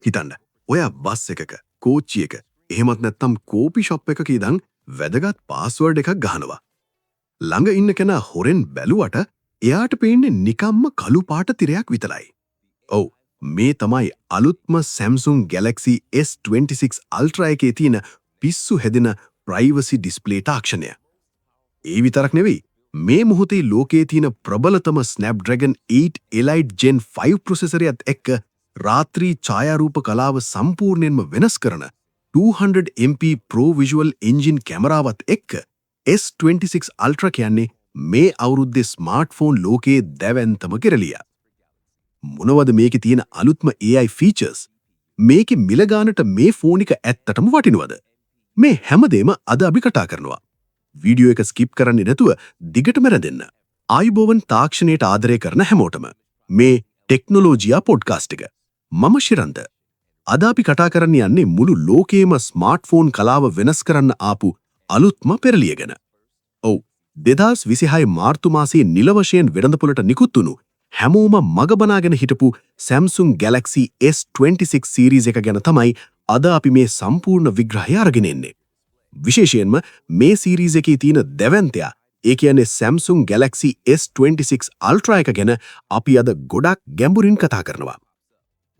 හිතන්න ඔයා බස් එකක කෝච්චියක එහෙමත් නැත්නම් කෝපි ෂොප් එකක ඉඳන් වැදගත් පාස්වර්ඩ් එකක් ගහනවා. ළඟ ඉන්න කෙනා හොරෙන් බැලුවට එයාට පේන්නේ නිකම්ම කළු පාට තිරයක් විතරයි. ඔව් මේ තමයි අලුත්ම Samsung Galaxy S26 Ultra එකේ තියෙන පිස්සු හැදෙන privacy display තාක්ෂණය. ඒ විතරක් නෙවෙයි මේ මොහොතේ ලෝකයේ තියෙන ප්‍රබලතම Snapdragon 8 Elite Gen 5 ප්‍රොසෙසරයත් එක්ක රාත්‍රී ඡායාරූප කලාව සම්පූර්ණයෙන්ම වෙනස් කරන 200MP Pro Visual Engine කැමරාවත් එක්ක S26 Ultra කියන්නේ මේ අවුරුද්දේ ස්මාර්ට්ෆෝන් ලෝකයේ දැවැන්තම කෙරළිය. මොනවද මේකේ තියෙන අලුත්ම AI features? මේකේ මිල ගානට මේ ෆෝන් එක ඇත්තටම වටිනවද? මේ හැමදේම අද අපි කතා කරනවා. වීඩියෝ එක ස්කිප් කරන්නේ නැතුව දිගටම රැඳෙන්න. ආයුබෝවන් තාක්ෂණයට ආදරය කරන හැමෝටම. මේ ටෙක්නොලොජියා පොඩ්කාස්ට් එක. මම ශිරන්ත. අද අපි කතා කරන්න යන්නේ මුළු ලෝකයේම ස්මාර්ට්ෆෝන් කලාව වෙනස් කරන්න ආපු අලුත්ම පෙරළිය ගැන. ඔව් 2026 මාර්තු මාසයේ නිල වශයෙන් වෙළඳපොළට නිකුත් වුණු හැමෝම මග බලාගෙන හිටපු Samsung Galaxy S26 series එක ගැන තමයි අද අපි මේ සම්පූර්ණ විග්‍රහය අරගෙන එන්නේ. විශේෂයෙන්ම මේ series එකේ තියෙන දැවැන්තයා ඒ කියන්නේ Samsung Galaxy S26 Ultra එක ගැන අපි අද ගොඩක් ගැඹුරින් කතා කරනවා.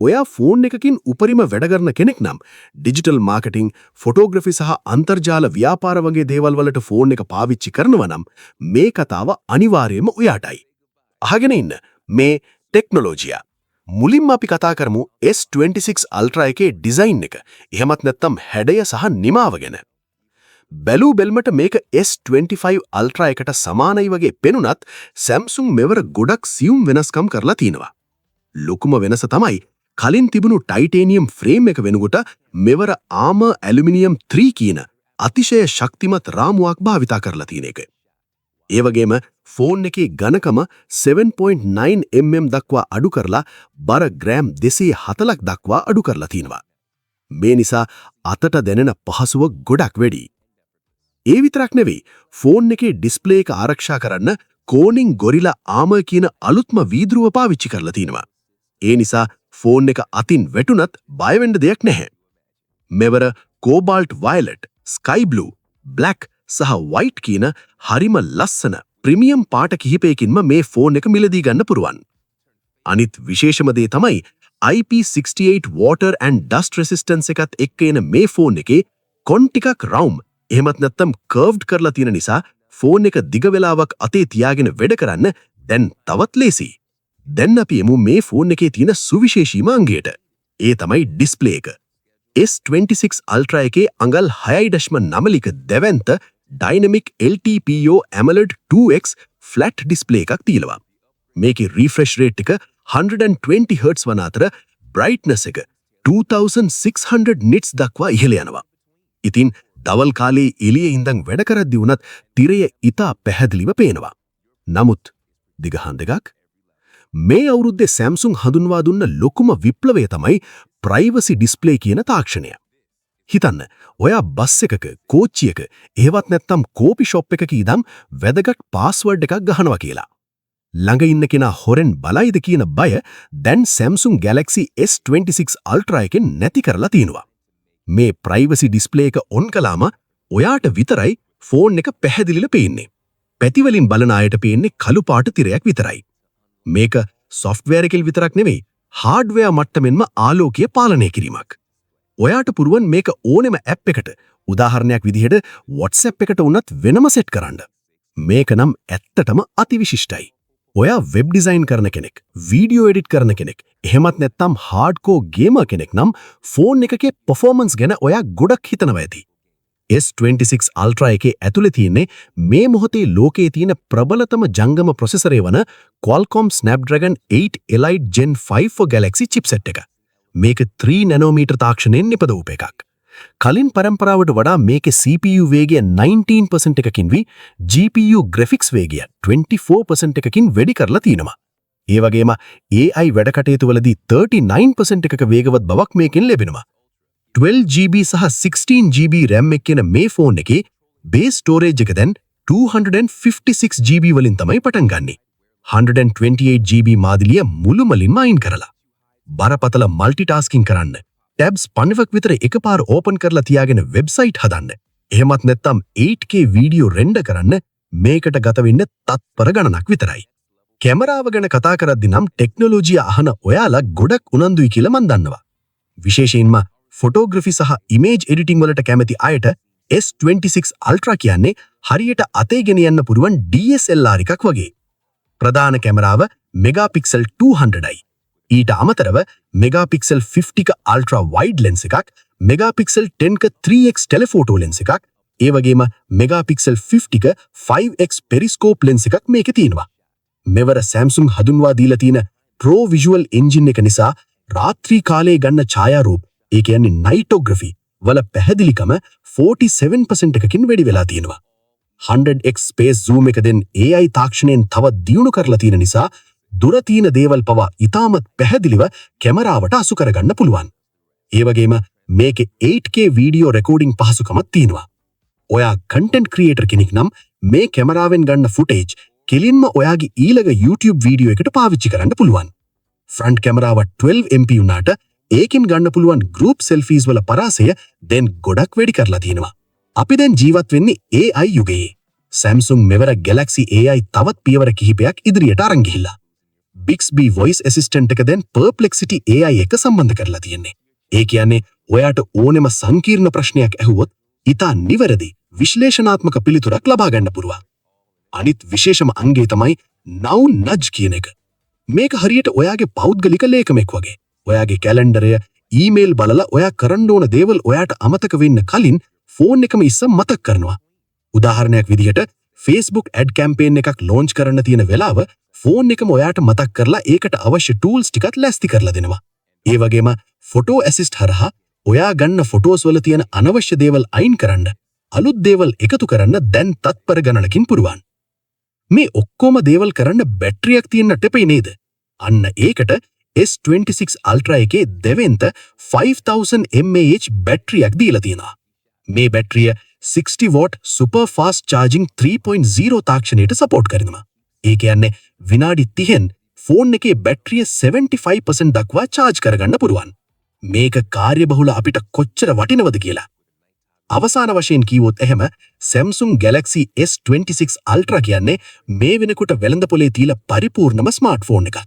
ඔයා ෆෝන් එකකින් උපරිම වැඩ කරන කෙනෙක් නම් ඩිජිටල් මාකටිං, ෆොටෝග්‍රැෆි සහ අන්තර්ජාල ව්‍යාපාර වගේ දේවල් වලට ෆෝන් එක පාවිච්චි කරනවා නම් මේ කතාව අනිවාර්යයෙන්ම ඔයාටයි. අහගෙන ඉන්න මේ ටෙක්නොලොජියා. මුලින්ම අපි කතා කරමු S26 Ultra එකේ ඩිසයින් එක. එහෙමත් නැත්නම් හැඩය සහ නිමාව ගැන. බැලූ බැල්මට මේක S25 Ultra එකට සමානයි වගේ පෙනුනත් Samsung මෙවර ගොඩක් සියුම් වෙනස්කම් කරලා තිනවා. ලොකුම වෙනස තමයි කලින් තිබුණු ටයිටේනියම් ෆ්‍රේම් එක වෙනකොට මෙවර ආමර් ඇලුමිනියම් 3 කියන අතිශය ශක්තිමත් රාමුවක් භාවිතා කරලා තියෙන එක. ඒ වගේම ෆෝන් එකේ ඝනකම 7.9 mm දක්වා අඩු කරලා බර ග්‍රෑම් 240ක් දක්වා අඩු කරලා තිනවා. මේ නිසා අතට දැනෙන පහසුව ගොඩක් වැඩි. ඒ විතරක් නෙවෙයි ෆෝන් එකේ ඩිස්ප්ලේ එක ආරක්ෂා කරන්න Corning Gorilla Armor කියන අලුත්ම වීදුරුව පාවිච්චි කරලා තිනවා. ඒ නිසා ෆෝන් එක අතින් වැටුනත් බය වෙන්න දෙයක් නැහැ. මෙවර Cobalt Violet, Sky Blue, Black සහ White කියන හරිම ලස්සන ප්‍රීමියම් පාට කිහිපයකින්ම මේ ෆෝන් එක මිලදී ගන්න පුරුවන්. අනිත් විශේෂම දේ තමයි IP68 water and dust resistance එකත් එක්ක එන මේ ෆෝන් එකේ කොන් ටිකක් රවුම් එහෙමත් නැත්නම් කර්ව්ඩ් කරලා තියෙන නිසා ෆෝන් එක දිග වෙලාවක් අතේ තියාගෙන වැඩ කරන්න දැන් තවත් ලේසි. දැන් අපි එමු මේ ෆෝන් එකේ තියෙන සුවිශේෂීම අංගයට. ඒ තමයි ඩිස්ප්ලේ එක. S26 Ultra එකේ අඟල් 6.9 ලික දැවැන්ත Dynamic LTPO AMOLED 2X flat display එකක් තියෙනවා. මේකේ refresh rate එක 120 Hz වන අතර brightness එක 2600 nits දක්වා ඉහළ යනවා. ඉතින් දවල් කාලේ එළියේ ඉඳන් වැඩ කරද්දී වුණත් තිරය ඉතා පැහැදිලිව පේනවා. නමුත් දිගහන් දෙකක් මේ අවුරුද්දේ Samsung හඳුන්වා දුන්න ලොකුම විප්ලවය තමයි privacy display කියන තාක්ෂණය. හිතන්න ඔයා බස් එකක, කෝච්චියක, එහෙවත් නැත්නම් කෝපි ෂොප් එකක ඉඳන් වැදගත් පාස්වර්ඩ් එකක් ගහනවා කියලා. ළඟ ඉන්න කෙනා හොරෙන් බලයිද කියන බය දැන් Samsung Galaxy S26 Ultra එකෙන් නැති කරලා තිනවා. මේ privacy display එක ඔන් කළාම ඔයාට විතරයි ෆෝන් එක පැහැදිලිව පේන්නේ. පැතිවලින් බලන අයට පේන්නේ කළු පාට තිරයක් විතරයි. මේක software එකෙන් විතරක් නෙවෙයි hardware මට්ටමින්ම ආලෝකය පාලනය කිරීමක්. ඔයාට පුරුවන් මේක ඕනෙම app එකට උදාහරණයක් විදිහට WhatsApp එකට වුණත් වෙනම set කරන්න. මේක නම් ඇත්තටම අතිවිශිෂ්ටයි. ඔයා වෙබ් ඩිසයින් කරන කෙනෙක්, වීඩියෝ එඩිට් කරන කෙනෙක්, එහෙමත් නැත්නම් හાર્ඩ්කෝර් ගේමර් කෙනෙක් නම් ෆෝන් එකකේ performance ගැන ඔයා ගොඩක් හිතනවා ඇති. S26 Ultra එකේ ඇතුලේ තියෙන්නේ මේ මොහොතේ ලෝකයේ තියෙන ප්‍රබලතම ජංගම ප්‍රොසෙසරය වන Qualcomm Snapdragon 8 Elite Gen 5 for Galaxy chipset එක. මේක 3 nanometer තාක්ෂණයෙන් නිපදවූ එකක්. කලින් පරම්පරාවට වඩා මේකේ CPU වේගය 19% එකකින් වී GPU graphics වේගය 24% එකකින් වැඩි කරලා තිනවා. ඒ වගේම AI වැඩ කටයුතු වලදී 39% එකක වේගවත් බවක් මේකෙන් ලැබෙනවා. 12GB සහ 16GB RAM එක්කෙන මේ ෆෝන් එකේ base storage එක දැන් 256GB වලින් තමයි පටන් ගන්නෙ. 128GB මාදිලිය මුළුමලින්ම අයින් කරලා. බරපතල multitasking කරන්න, ටැබ්ස් 50ක් විතර එකපාර ඕපන් කරලා තියාගෙන වෙබ්සයිට් හදන්න. එහෙමත් නැත්නම් 8K වීඩියෝ රෙන්ඩර් කරන්න මේකට ගත වෙන්නේ තත්පර ගණනක් විතරයි. කැමරාව ගැන කතා කරද්දී නම් ටෙක්නොලොජිය අහන ඔයාලා ගොඩක් උනන්දුයි කියලා මන් දන්නවා. විශේෂයෙන්ම ෆොටෝග්‍රෆි සහ ඉමේජ් එඩිටිං වලට කැමති අයට S26 Ultra කියන්නේ හරියට අතේ ගෙන යන්න පුරුවන් DSLR එකක් වගේ. ප්‍රධාන කැමරාව මෙගාපික්සල් 200යි. ඊට අමතරව මෙගාපික්සල් 50ක අල්ට්‍රා වයිඩ් ලෙන්ස් එකක්, මෙගාපික්සල් 10ක 3x ටෙලිෆෝටෝ ලෙන්ස් එකක්, ඒ වගේම මෙගාපික්සල් 50ක 5x පෙරිස්කෝප් ලෙන්ස් එකක් මේකේ තියෙනවා. මෙවර Samsung හඳුන්වා දීලා තියෙන Pro Visual Engine එක නිසා රාත්‍රී කාලයේ ගන්න ඡායාරූප, ඒ කියන්නේ නයිටෝග්‍රැෆි වල පැහැදිලිකම 47% එකකින් වැඩි වෙලා තියෙනවා. 100x ස්පේස් zoom එක දෙන් AI තාක්ෂණයෙන් තව දියුණු කරලා තියෙන නිසා දුර තියෙන දේවල් පවා ඉතාමත් පැහැදිලිව කැමරාවට අසු කරගන්න පුළුවන්. ඒ වගේම මේකේ 8K වීඩියෝ රෙකෝඩින් පහසුකමක් තියෙනවා. ඔයා කන්ටෙන්ට් ක්‍රියේටර් කෙනෙක් නම් මේ කැමරාවෙන් ගන්න ෆුටේජ් කෙලින්ම ඔයාගේ ඊළඟ YouTube වීඩියෝ එකට පාවිච්චි කරන්න පුළුවන්. ෆ්‍රන්ට් කැමරාව 12MP වුණාට ඒකෙන් ගන්න පුළුවන් ගෲප් සෙල්ෆීස් වල පරාසය දැන් ගොඩක් වැඩි කරලා තියෙනවා. අපි දැන් ජීවත් වෙන්නේ AI යුගයේ. Samsung මෙවර Galaxy AI තවත් පියවර කිහිපයක් ඉදිරියට අරන් ගිහිල්ලා. Bixby voice assistant එක දැන් Perplexity AI එක සම්බන්ධ කරලා තියෙන්නේ. ඒ කියන්නේ ඔයාට ඕනෙම සංකීර්ණ ප්‍රශ්නයක් ඇහුවොත් ඉතා නිවැරදි විශ්ලේෂණාත්මක පිළිතුරක් ලබා ගන්න පුළුවන්. අනිත් විශේෂම අංගය තමයි now nudge කියන එක. මේක හරියට ඔයාගේ පෞද්ගලික ලේකමෙක් වගේ. ඔයාගේ කැලෙන්ඩරය, ඊමේල් බලලා ඔයා කරන්න ඕන දේවල් ඔයාට අමතක වෙන්න කලින් ෆෝන් එකම ඉස්සම මතක් කරනවා. උදාහරණයක් විදිහට Facebook ad campaign එකක් launch කරන්න තියෙන වෙලාව ෆෝන් එකම ඔයාට මතක් කරලා ඒකට අවශ්‍ය tools ටිකත් ලෑස්ති කරලා දෙනවා. ඒ වගේම photo assist හරහා ඔයා ගන්න ෆොටෝස් වල තියෙන අනවශ්‍ය දේවල් අයින් කරන්න, අලුත් දේවල් එකතු කරන්න දැන් තත්පර ගණනකින් පුරුවන්. මේ ඔක්කොම දේවල් කරන්න බැටරියක් තියෙන්නට එපයි නේද? අන්න ඒකට S26 Ultra එකේ දෙවෙන්ත 5000 mAh බැටරියක් දීලා තියෙනවා. මේ බැටරිය 60 watt super fast charging 3.0 තාක්ෂණයට සපෝට් කරනවා. ඒ කියන්නේ විනාඩි 30න් ෆෝන් එකේ බැටරිය 75% දක්වා charge කරගන්න පුළුවන්. මේක කාර්යබහුල අපිට කොච්චර වටිනවද කියලා. අවසාන වශයෙන් කිව්වොත් එහෙම Samsung Galaxy S26 Ultra කියන්නේ මේ වෙනකොට වෙළඳපොලේ තියලා පරිපූර්ණම ස්මාර්ට්ෆෝන් එකක්.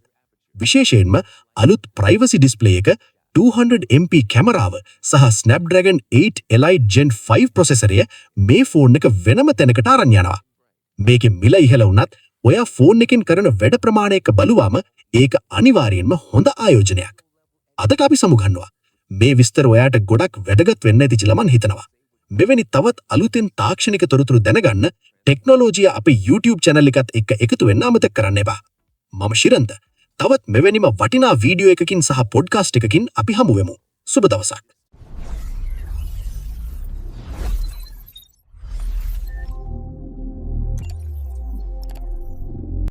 විශේෂයෙන්ම අලුත් privacy display එක, 200MP කැමරාව සහ Snapdragon 8 Elite Gen 5 ප්‍රොසෙසරය මේ ෆෝන් එක වෙනම තැනකට අරන් යනවා. මේකේ මිල ඉහළ වුණත් ඔයා ෆෝන් එකෙන් කරන වැඩ ප්‍රමාණයක බලුවාම ඒක අනිවාර්යයෙන්ම හොඳ ආයෝජනයක්. අදට අපි සමුගන්නවා. මේ විස්තර ඔයාට ගොඩක් වැදගත් වෙන්න ඇති කියලා මම හිතනවා. මෙවැනි තවත් අලුතෙන් තාක්ෂණික තොරතුරු දැනගන්න ටෙක්නොලොජිය අපේ YouTube channel එකත් එක්ක එකතු වෙන්න අමතක කරන්න එපා. මම ශිරන්ත. තවත් මෙවැනිම වටිනා වීඩියෝ එකකින් සහ පොඩ්කාස්ට් එකකින් අපි හමු වෙමු. සුබ දවසක්.